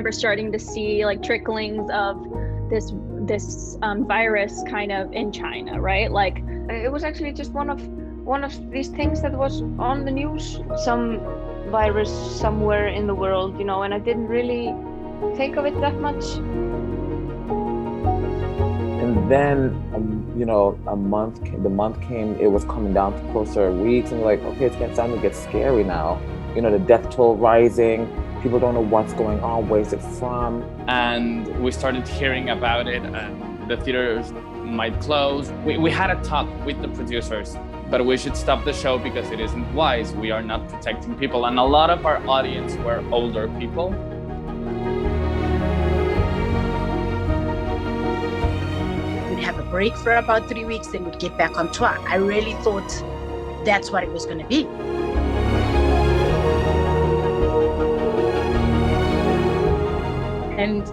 remember starting to see like tricklings of this virus kind of in China, right? Like it was actually just one of these things that was on the news, some virus somewhere in the world, you know, and I didn't really think of it that much. And then, the month came, it was coming down to closer weeks, and we're like, okay, it's starting to get scary now. The death toll rising, people don't know what's going on, where's it from? And we started hearing about it, and the theaters might close. We had a talk with the producers, but we should stop the show because it isn't wise. We are not protecting people, and a lot of our audience were older people. Have a break for about 3 weeks, then we'd get back on tour. I really thought that's what it was going to be. And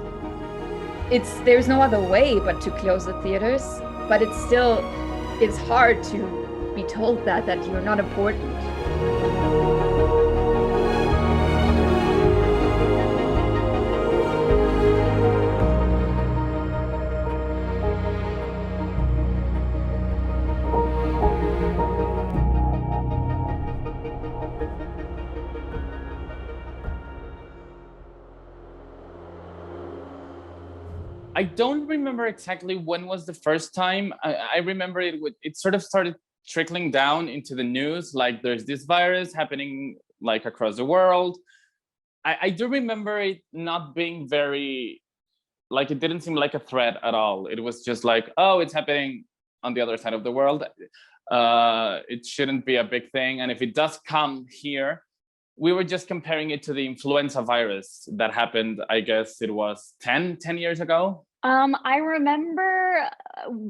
there's no other way but to close the theaters, but it's hard to be told that you're not important. I don't remember exactly when was the first time. I remember it sort of started trickling down into the news, like there's this virus happening like across the world. I do remember it not being very, like it didn't seem like a threat at all. It was just like, oh, it's happening on the other side of the world. It shouldn't be a big thing. And if it does come here, we were just comparing it to the influenza virus that happened, I guess it was 10 years ago. I remember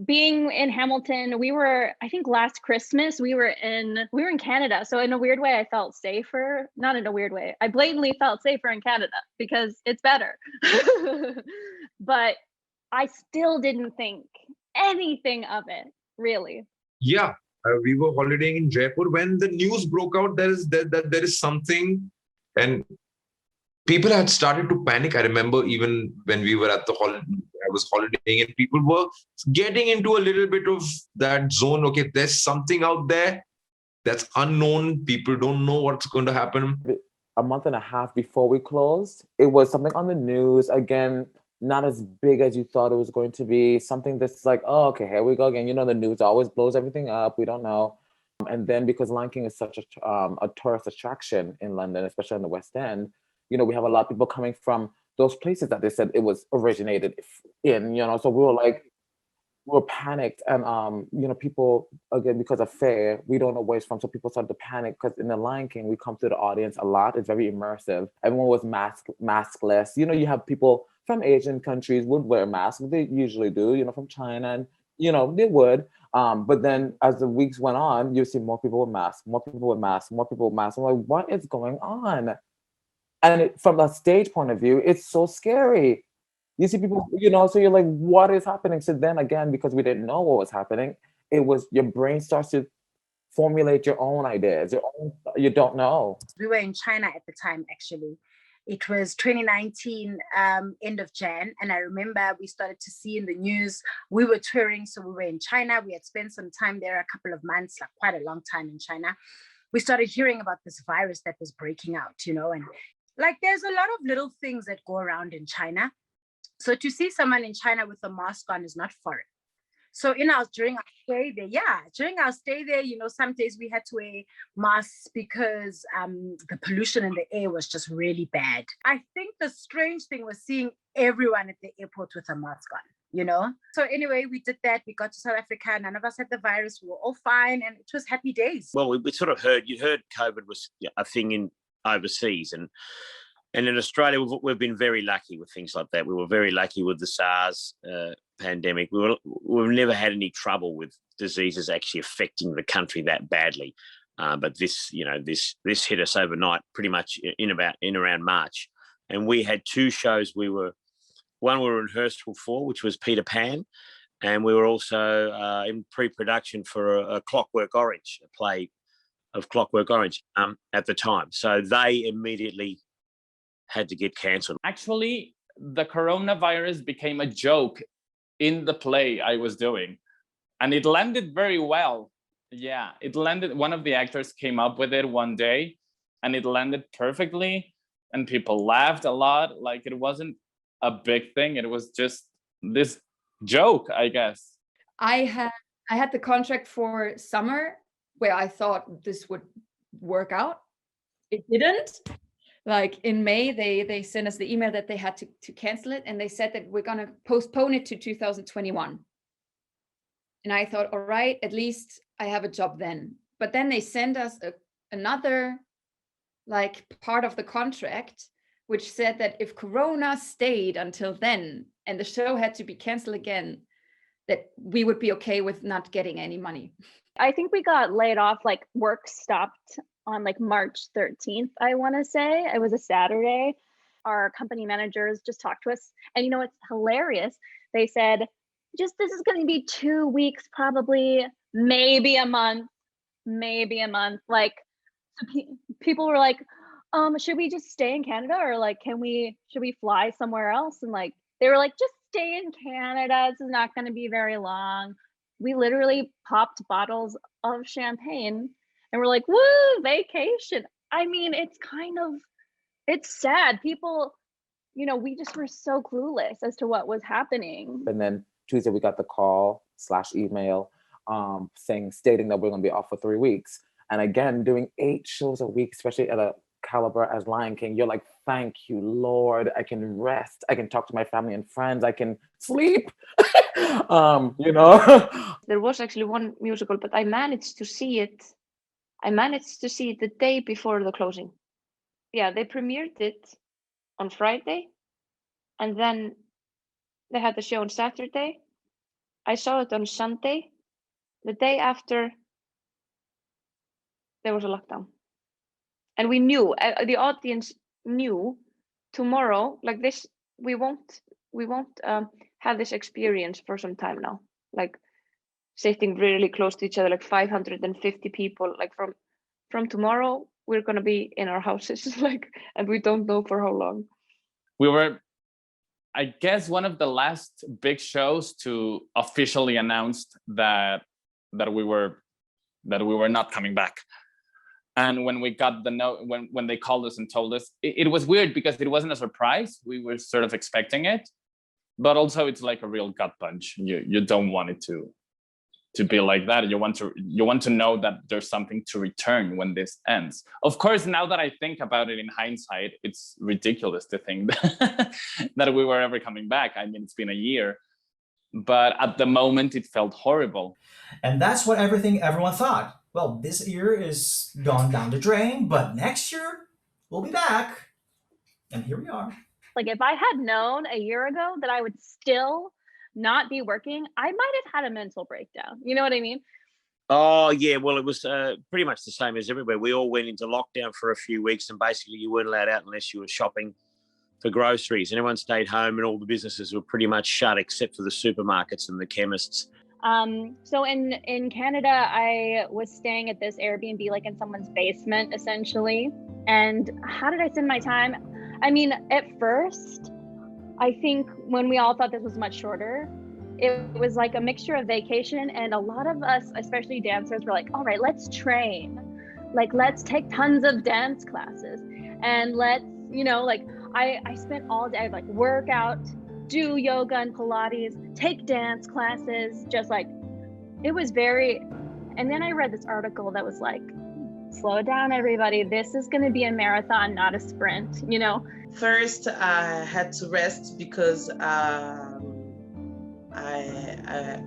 being in Hamilton. I think last Christmas, we were in Canada. So in a weird way, I felt safer. Not in a weird way. I blatantly felt safer in Canada because it's better. But I still didn't think anything of it, really. Yeah. We were holidaying in Jaipur when the news broke out that there is something, and people had started to panic. I remember even when we were at I was holidaying, and people were getting into a little bit of that zone. Okay, there's something out there that's unknown. People don't know what's going to happen. A month and a half before we closed, it was something on the news again. Not as big as you thought it was going to be. Something that's like, oh, okay, here we go again. The news always blows everything up. We don't know. And then because Lion King is such a tourist attraction in London, especially in the West End, we have a lot of people coming from those places that they said it was originated in, so we were panicked. And, people, again, because of fear, we don't know where it's from. So people started to panic because in the Lion King, we come to the audience a lot. It's very immersive. Everyone was maskless. You have people from Asian countries would wear masks. They usually do, from China, and, they would. But then as the weeks went on, you see more people with masks, more people with masks, more people with masks. I'm like, what is going on? And from a stage point of view, it's so scary. You see people, so you're like, what is happening? So then again, because we didn't know what was happening, it was your brain starts to formulate your own ideas, you don't know. We were in China at the time, actually. It was 2019, end of Jan. And I remember we started to see in the news, we were touring. So we were in China. We had spent some time there, a couple of months, like quite a long time in China. We started hearing about this virus that was breaking out, and like there's a lot of little things that go around in China. So to see someone in China with a mask on is not foreign. So during our stay there, some days we had to wear masks because the pollution in the air was just really bad. I think the strange thing was seeing everyone at the airport with a mask on, So anyway, we did that. We got to South Africa. None of us had the virus. We were all fine, and it was happy days. Well, we sort of you heard COVID was a thing in overseas, and in Australia, we've been very lucky with things like that. We were very lucky with the SARS pandemic. We've never had any trouble with diseases actually affecting the country that badly. But this hit us overnight, pretty much in around March, and we had two shows. One we were rehearsal for, which was Peter Pan, and we were also in pre-production for a Clockwork Orange, a play of Clockwork Orange at the time. So they immediately had to get cancelled. Actually, the coronavirus became a joke in the play I was doing, and it landed very well. Yeah, it landed. One of the actors came up with it one day, and it landed perfectly, and people laughed a lot. Like, it wasn't a big thing. It was just this joke, I guess. I had the contract for summer where I thought this would work out. It didn't. Like in May, they sent us the email that they had to cancel it, and they said that we're gonna postpone it to 2021. And I thought, all right, at least I have a job then. But then they sent us another like part of the contract, which said that if Corona stayed until then and the show had to be canceled again, that we would be okay with not getting any money. I think we got laid off, like work stopped on like March 13th, I want to say. It was a Saturday. Our company managers just talked to us. And you know, it's hilarious. They said, this is going to be 2 weeks, probably, maybe a month. Like, so people were like, should we just stay in Canada, or like, should we fly somewhere else? And like, they were like, just stay in Canada. This is not going to be very long. We literally popped bottles of champagne and we're like, woo, vacation. I mean, it's sad. People, you know, we just were so clueless as to what was happening. And then Tuesday we got the call / email stating that we're going to be off for 3 weeks. And again, doing 8 shows a week, especially at a caliber as Lion King, you're like, thank you, Lord. I can rest. I can talk to my family and friends. I can sleep. You know. There was actually one musical, but I managed to see it the day before the closing. Yeah, they premiered it on Friday, and then they had the show on Saturday. I saw it on Sunday. The day after, there was a lockdown. And we knew, the audience knew, tomorrow, like this, we won't have this experience for some time now. Like sitting really close to each other, like 550 people. Like from tomorrow, we're gonna be in our houses, like, and we don't know for how long. We were, I guess, one of the last big shows to officially announce that we were not coming back. And when we got the note, when they called us and told us, it was weird because it wasn't a surprise. We were sort of expecting it, but also it's like a real gut punch. You don't want it to be like that. You want to know that there's something to return when this ends. Of course, now that I think about it in hindsight, it's ridiculous to think that we were ever coming back. I mean, it's been a year, but at the moment it felt horrible. And that's what everyone thought. Well, this year is gone down the drain, but next year we'll be back. And here we are. Like, if I had known a year ago that I would still not be working, I might have had a mental breakdown. You know what I mean? Oh, yeah. Well, it was pretty much the same as everywhere. We all went into lockdown for a few weeks, and basically you weren't allowed out unless you were shopping for groceries. And everyone stayed home, and all the businesses were pretty much shut except for the supermarkets and the chemists. So in Canada, I was staying at this Airbnb, like in someone's basement, essentially. And how did I spend my time? I mean, at first, I think when we all thought this was much shorter, it was like a mixture of vacation, and a lot of us, especially dancers, were like, all right, let's train. Like, let's take tons of dance classes, and let's, you know, like I spent all day, like, work out, do yoga and Pilates, take dance classes, just like, it was very, and then I read this article that was like, slow down, everybody. This is going to be a marathon, not a sprint, you know? First, I had to rest because I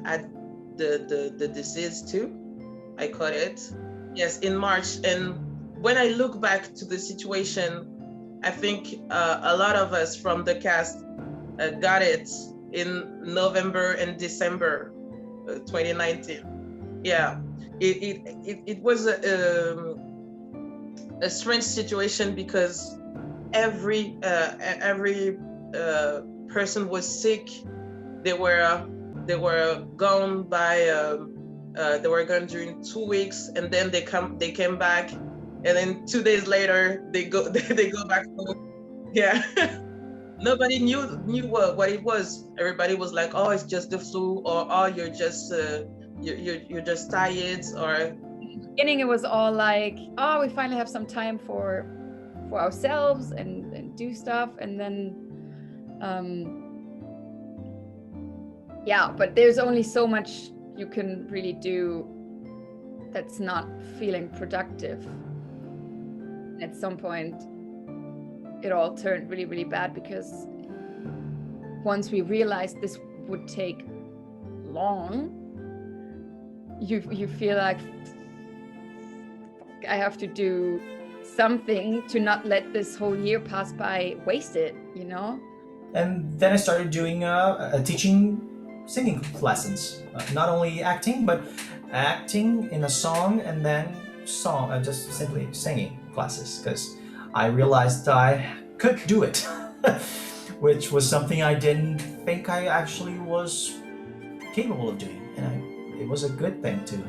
had the disease too. I caught it. Yes, in March. And when I look back to the situation, I think a lot of us from the cast got it in November and December 2019. Yeah, it was a strange situation because every person was sick. They were gone during 2 weeks, and then they came back, and then 2 days later they go back home. Yeah. Nobody knew what it was. Everybody was like, "Oh, it's just the flu," or "Oh, you're just you're just tired," or Beginning it was all like, oh, we finally have some time for ourselves and do stuff, and then yeah, but there's only so much you can really do that's not feeling productive. At some point it all turned really, really bad, because once we realized this would take long, you feel like, I have to do something to not let this whole year pass by wasted, you know? And then I started doing teaching singing lessons, not only acting, but acting in a song, and then just simply singing classes, because I realized I could do it, which was something I didn't think I actually was capable of doing, and it was a good thing to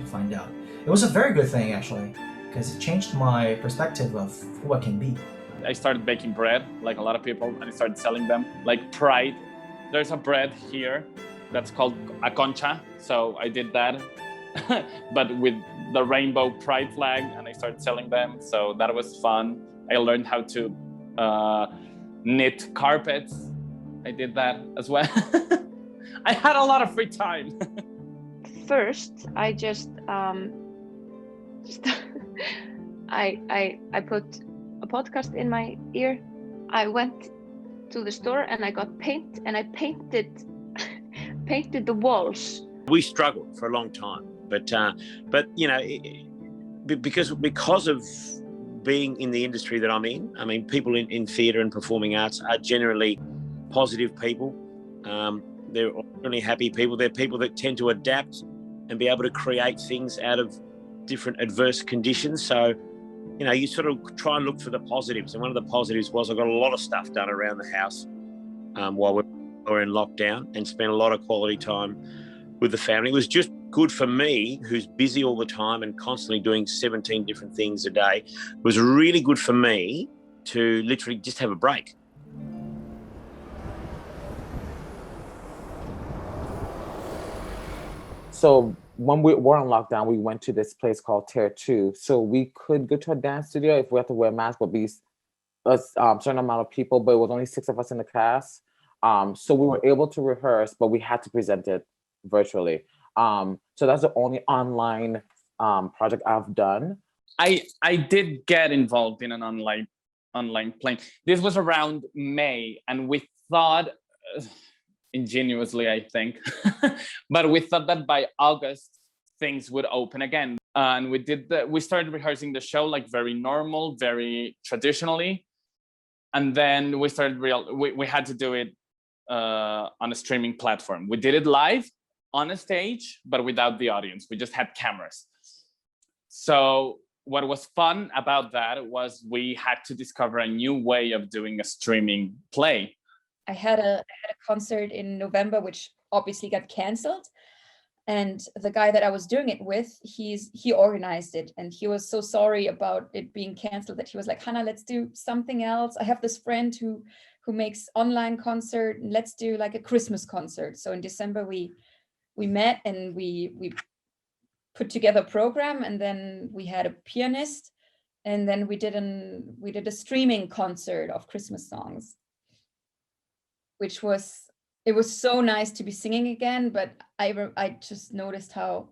find out. It was a very good thing, actually, because it changed my perspective of who I can be. I started baking bread, like a lot of people, and I started selling them. Like Pride, there's a bread here that's called a concha, so I did that, but with the rainbow Pride flag, and I started selling them, so that was fun. I learned how to knit carpets. I did that as well. I had a lot of free time. First, I just I put a podcast in my ear. I went to the store and I got paint, and I painted the walls. We struggled for a long time, but you know, because of being in the industry that I'm in, I mean, people in theatre and performing arts are generally positive people. They're really happy people. They're people that tend to adapt and be able to create things out of different adverse conditions. So, you know, you sort of try and look for the positives. And one of the positives was I got a lot of stuff done around the house while we were in lockdown, and spent a lot of quality time with the family. It was just good for me, who's busy all the time and constantly doing 17 different things a day. It was really good for me to literally just have a break. So when we were on lockdown, we went to this place called Tier 2. So we could go to a dance studio if we had to wear masks, but be a certain amount of people, but it was only 6 of us in the cast. So we were able to rehearse, but we had to present it virtually. So that's the only online project I've done. I did get involved in an online playing. This was around May, and we thought, ingenuously, I think, but we thought that by August things would open again. And we started rehearsing the show like very normal, very traditionally, and then we started we had to do it on a streaming platform. We did it live on a stage, but without the audience. We just had cameras. So what was fun about that was we had to discover a new way of doing a streaming play. I had a concert in November, which obviously got canceled. And the guy that I was doing it with, he organized it, and he was so sorry about it being canceled that he was like, Hannah, let's do something else. I have this friend who makes online concert, and let's do like a Christmas concert. So in December we met and we put together a program, and then we had a pianist, and then we did a streaming concert of Christmas songs, which was, it was so nice to be singing again. But I just noticed how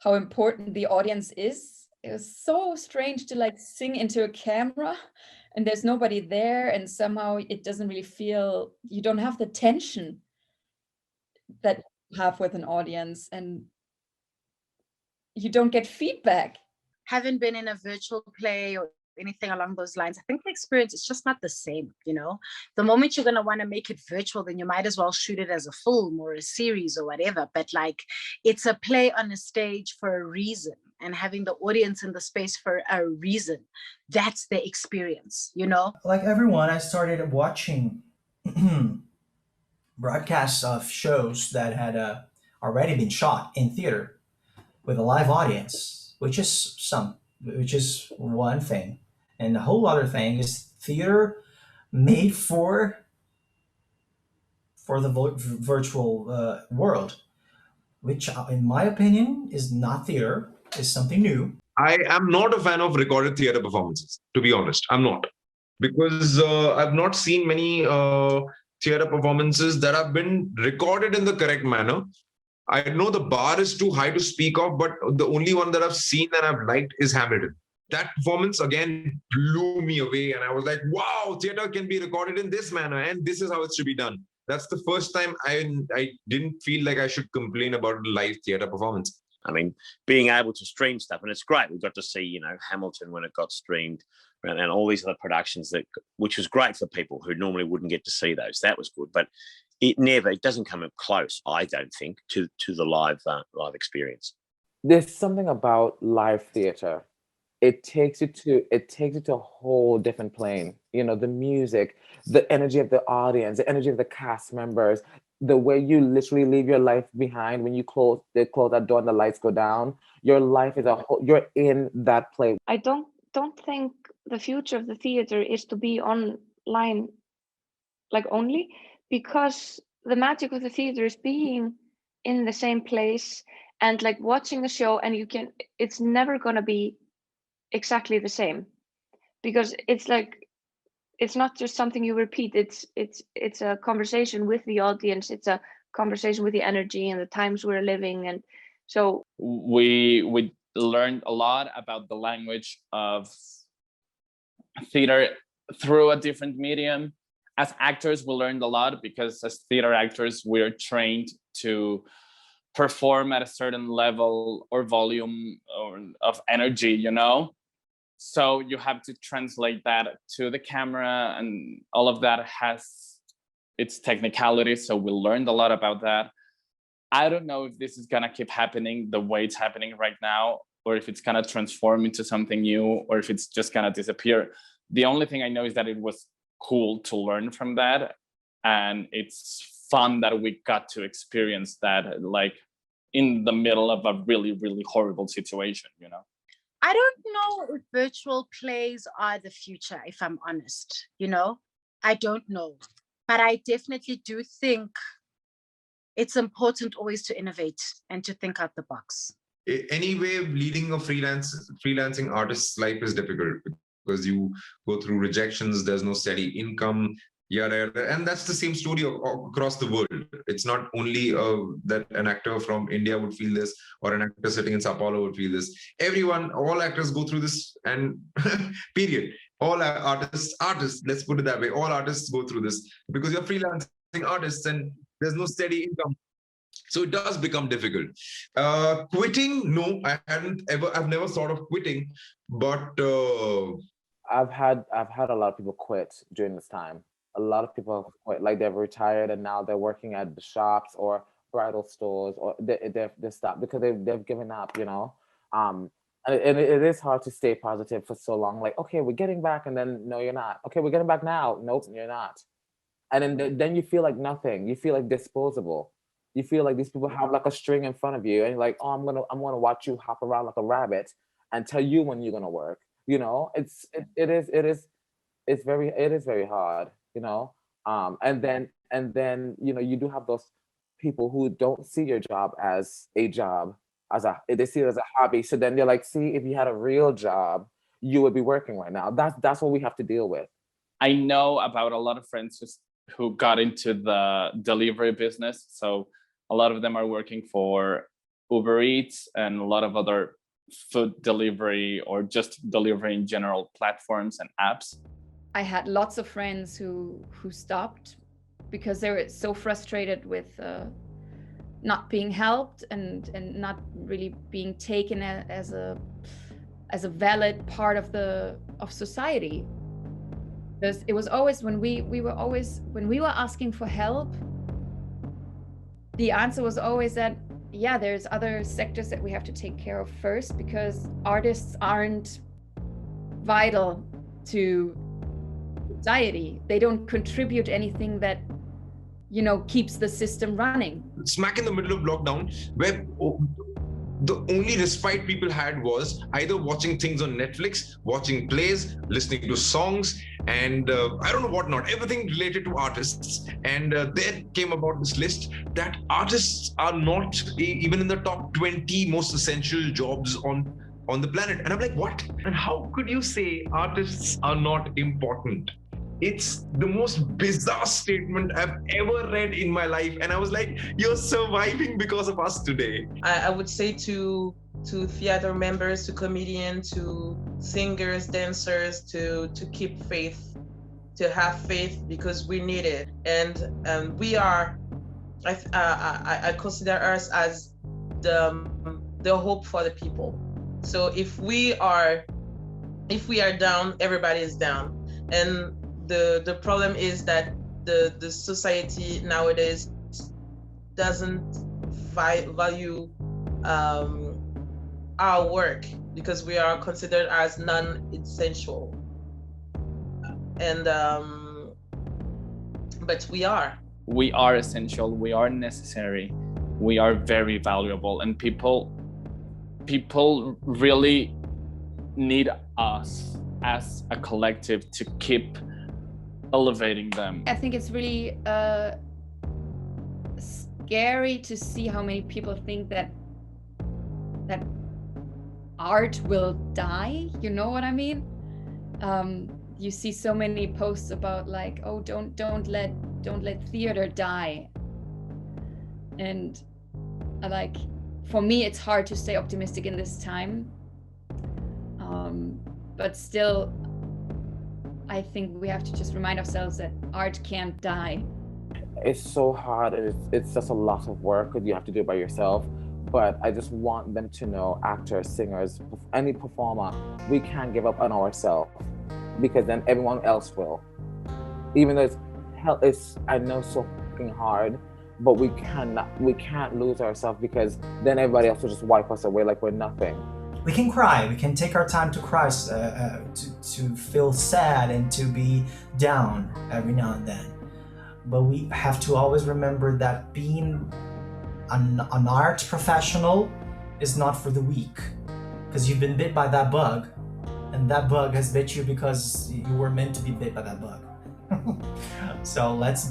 important the audience is. It was so strange to like sing into a camera and there's nobody there, and somehow it doesn't really feel, you don't have the tension that you have with an audience, and you don't get feedback. Haven't been in a virtual play or anything along those lines. I think the experience is just not the same, you know. The moment you're going to want to make it virtual, then you might as well shoot it as a film or a series or whatever. But like, it's a play on a stage for a reason, and having the audience in the space for a reason. That's the experience, you know. Like everyone, I started watching broadcasts of shows that had already been shot in theater with a live audience, which is one thing. And the whole other thing is theater made for the virtual world, which, in my opinion, is not theater, is something new. I am not a fan of recorded theater performances, to be honest. I'm not. Because I've not seen many theater performances that have been recorded in the correct manner. I know the bar is too high to speak of, but the only one that I've seen and I've liked is Hamilton. That performance again blew me away, and I was like, wow, theater can be recorded in this manner, and this is how it should be done. That's the first time I didn't feel like I should complain about a live theater performance. I mean, being able to stream stuff, and it's great. We got to see, you know, Hamilton when it got streamed, and all these other productions which was great for people who normally wouldn't get to see those. That was good, but it doesn't come up close, I don't think, to the live experience. There's something about live theater. It takes you to a whole different plane. You know, the music, the energy of the audience, the energy of the cast members, the way you literally leave your life behind when they close that door and the lights go down. Your life is you're in that play. I don't think the future of the theater is to be online, like, only, because the magic of the theater is being in the same place and like watching a show, and it's never going to be exactly the same, because it's like, it's not just something you repeat. It's a conversation with the audience. It's a conversation with the energy and the times we're living. And so we learned a lot about the language of theater through a different medium. As actors, we learned a lot because as theater actors, we're trained to perform at a certain level or volume of energy, you know? So you have to translate that to the camera, and all of that has its technicalities. So we learned a lot about that. I don't know if this is gonna keep happening the way it's happening right now, or if it's gonna transform into something new, or if it's just gonna disappear. The only thing I know is that it was cool to learn from that, and it's fun that we got to experience that, like, in the middle of a really, really horrible situation, you know? I don't know if virtual plays are the future, if I'm honest, you know? I don't know. But I definitely do think it's important always to innovate and to think out the box. Anyway, leading a freelancing artist's life is difficult because you go through rejections, there's no steady income, yada, yada. And that's the same story across the world. It's not only that an actor from India would feel this, or an actor sitting in Sao Paulo would feel this. All actors go through this, and period. All artists, let's put it that way. All artists go through this because you're freelancing artists and there's no steady income. So it does become difficult. Quitting, no, I've never thought of quitting, but I've had a lot of people quit during this time. A lot of people quit, like they've retired and now they're working at the shops or bridal stores, or they've stopped because they've given up, you know. And it is hard to stay positive for so long. Like, okay, we're getting back, and then no, you're not. Okay, we're getting back now. Nope, you're not. And then you feel like nothing. You feel like disposable. You feel like these people have like a string in front of you, and you're like, oh, I'm gonna watch you hop around like a rabbit and tell you when you're gonna work. You know, it is very hard. You know, and then you know, you do have those people who don't see your job as a job, they see it as a hobby. So then they're like, see, if you had a real job, you would be working right now. That's what we have to deal with. I know about a lot of friends who got into the delivery business. So a lot of them are working for Uber Eats and a lot of other food delivery or just delivery in general platforms and apps. I had lots of friends who stopped because they were so frustrated with not being helped and not really being taken as a valid part of society. Because it was always when we were asking for help, the answer was always that, yeah, there's other sectors that we have to take care of first, because artists aren't vital to society. They don't contribute anything that, you know, keeps the system running. Smack in the middle of lockdown, where the only respite people had was either watching things on Netflix, watching plays, listening to songs, and I don't know what not, everything related to artists. And there came about this list that artists are not even in the top 20 most essential jobs on the planet. And I'm like, what? And how could you say artists are not important? It's the most bizarre statement I've ever read in my life. And I was like, you're surviving because of us today. I would say to theater members, to comedians, to singers, dancers, to keep faith, to have faith, because we need it. And we are, I consider us as the hope for the people. So if we are down, everybody is down. And the problem is that the society nowadays doesn't value our work because we are considered as non-essential. And but we are. We are essential. We are necessary. We are very valuable, and people really need us as a collective to keep elevating them. I think it's really scary to see how many people think that art will die. You know what I mean? You see so many posts about like, oh, don't let theater die. And like, for me, it's hard to stay optimistic in this time. But still, I think we have to just remind ourselves that art can't die. It's so hard, and it's just a lot of work because you have to do it by yourself. But I just want them to know, actors, singers, any performer, we can't give up on ourselves, because then everyone else will. Even though it's I know so fucking hard, but we can't lose ourselves, because then everybody else will just wipe us away like we're nothing. We can cry. We can take our time to cry, to feel sad and to be down every now and then. But we have to always remember that being an art professional is not for the weak, because you've been bit by that bug, and that bug has bit you because you were meant to be bit by that bug. So let's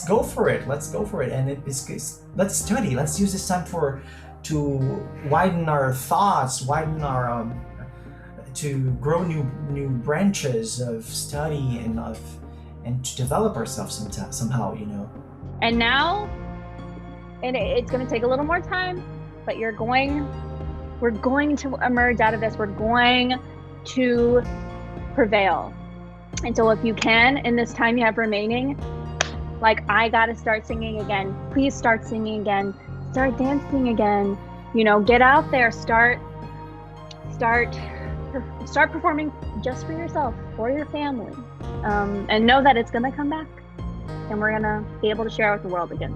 go for it. And let's study. Let's use this time to widen our thoughts, widen our to grow new branches of study and to develop ourselves somehow, you know. And now, and it's going to take a little more time, but we're going to emerge out of this. We're going to prevail. And so if you can, in this time you have remaining, like, I got to start singing again. Please start singing again. Start dancing again. You know, get out there. Start performing just for yourself, for your family, and know that it's going to come back, and we're going to be able to share it with the world again.